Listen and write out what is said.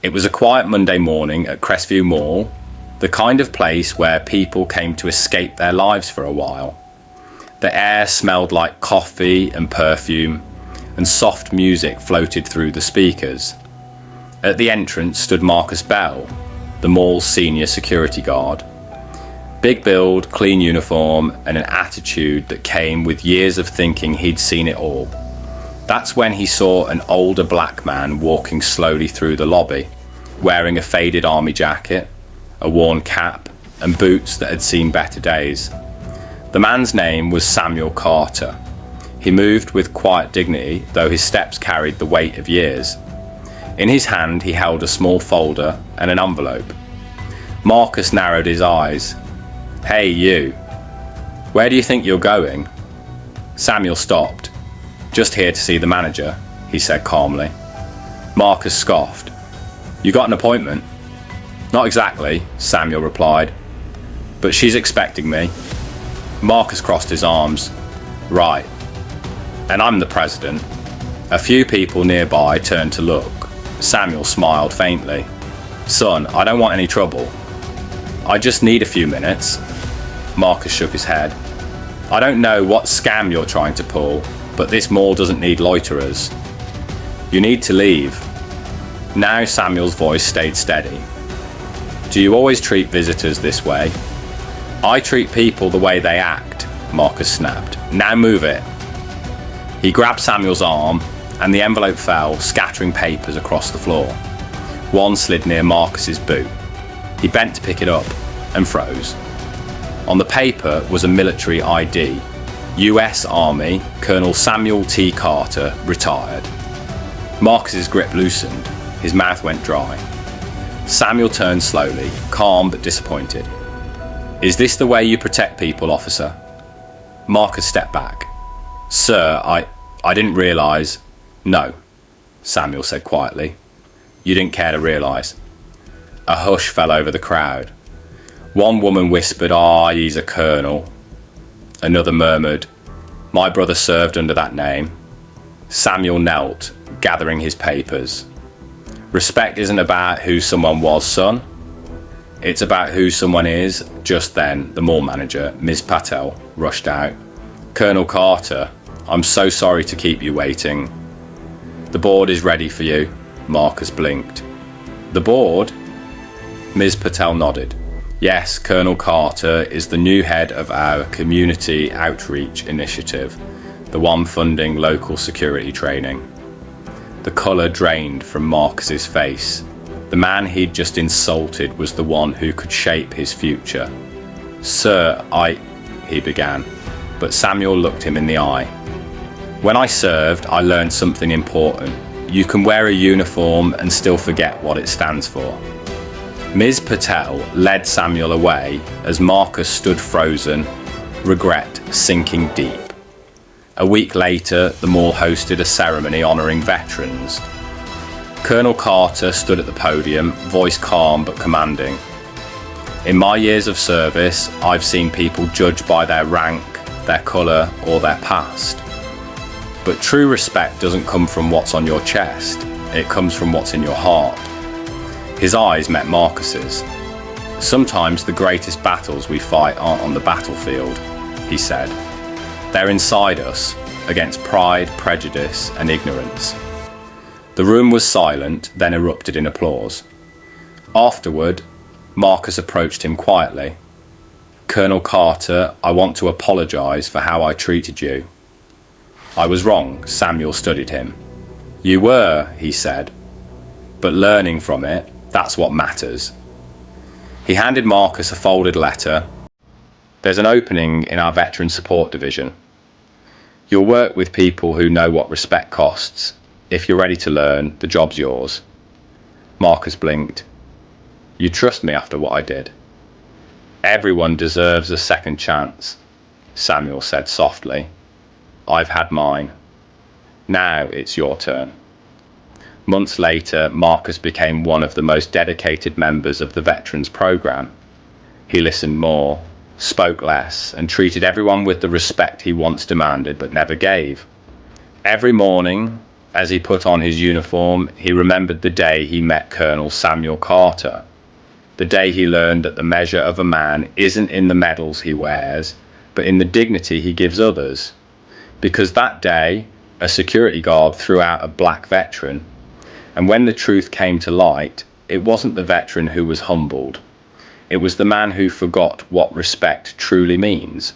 It was a quiet Monday morning at Crestview Mall, the kind of place where people came to escape their lives for a while. The air smelled like coffee and perfume, and soft music floated through the speakers. At the entrance stood Marcus Bell, the mall's senior security guard. Big build, clean uniform, and an attitude that came with years of thinking he'd seen it all. That's when he saw an older black man walking slowly through the lobby, wearing a faded army jacket, a worn cap, and boots that had seen better days. The man's name was Samuel Carter. He moved with quiet dignity, though his steps carried the weight of years. In his hand he held a small folder and an envelope. Marcus narrowed his eyes. "Hey, you. Where do you think you're going?" Samuel stopped. "Just here to see the manager," he said calmly. Marcus scoffed. "You got an appointment?" "Not exactly," Samuel replied. "But she's expecting me." Marcus crossed his arms. "Right. And I'm the president." A few people nearby turned to look. Samuel smiled faintly. "Son, I don't want any trouble. I just need a few minutes." Marcus shook his head. "I don't know what scam you're trying to pull, but this mall doesn't need loiterers. You need to leave." Now Samuel's voice stayed steady. "Do you always treat visitors this way?" "I treat people the way they act," Marcus snapped. "Now move it." He grabbed Samuel's arm, and the envelope fell, scattering papers across the floor. One slid near Marcus's boot. He bent to pick it up and froze. On the paper was a military ID. US Army, Colonel Samuel T. Carter, retired. Marcus's grip loosened. His mouth went dry. Samuel turned slowly, calm but disappointed. "Is this the way you protect people, officer?" Marcus stepped back. "Sir, I didn't realise." "No," Samuel said quietly. "You didn't care to realise." A hush fell over the crowd. One woman whispered, he's a colonel." Another murmured, "My brother served under that name." Samuel knelt, gathering his papers. "Respect isn't about who someone was, son. It's about who someone is." Just then, the mall manager, Ms. Patel, rushed out. "Colonel Carter, I'm so sorry to keep you waiting." "The board is ready for you," Marcus blinked. "The board?" Ms. Patel nodded. "Yes, Colonel Carter is the new head of our Community Outreach Initiative, the one funding local security training." The colour drained from Marcus's face. The man he'd just insulted was the one who could shape his future. "Sir, he began, but Samuel looked him in the eye. "When I served, I learned something important. You can wear a uniform and still forget what it stands for." Ms. Patel led Samuel away as Marcus stood frozen, regret sinking deep. A week later, the mall hosted a ceremony honouring veterans. Colonel Carter stood at the podium, voice calm but commanding. "In my years of service, I've seen people judged by their rank, their colour, or their past. But true respect doesn't come from what's on your chest, it comes from what's in your heart." His eyes met Marcus's. "Sometimes the greatest battles we fight aren't on the battlefield," he said. "They're inside us, against pride, prejudice, and ignorance." The room was silent, then erupted in applause. Afterward, Marcus approached him quietly. "Colonel Carter, I want to apologise for how I treated you." "I was wrong," Samuel studied him. "You were," he said. "But learning from it, that's what matters." He handed Marcus a folded letter. "There's an opening in our Veteran Support Division. You'll work with people who know what respect costs. If you're ready to learn, the job's yours." Marcus blinked. "You trust me after what I did?" "Everyone deserves a second chance," Samuel said softly. "I've had mine. Now it's your turn." Months later, Marcus became one of the most dedicated members of the Veterans Programme. He listened more, spoke less, and treated everyone with the respect he once demanded but never gave. Every morning, As he put on his uniform, he remembered the day he met Colonel Samuel Carter, the day he learned that the measure of a man isn't in the medals he wears, but in the dignity he gives others. Because that day, a security guard threw out a black veteran, and when the truth came to light, it wasn't the veteran who was humbled. It was the man who forgot what respect truly means.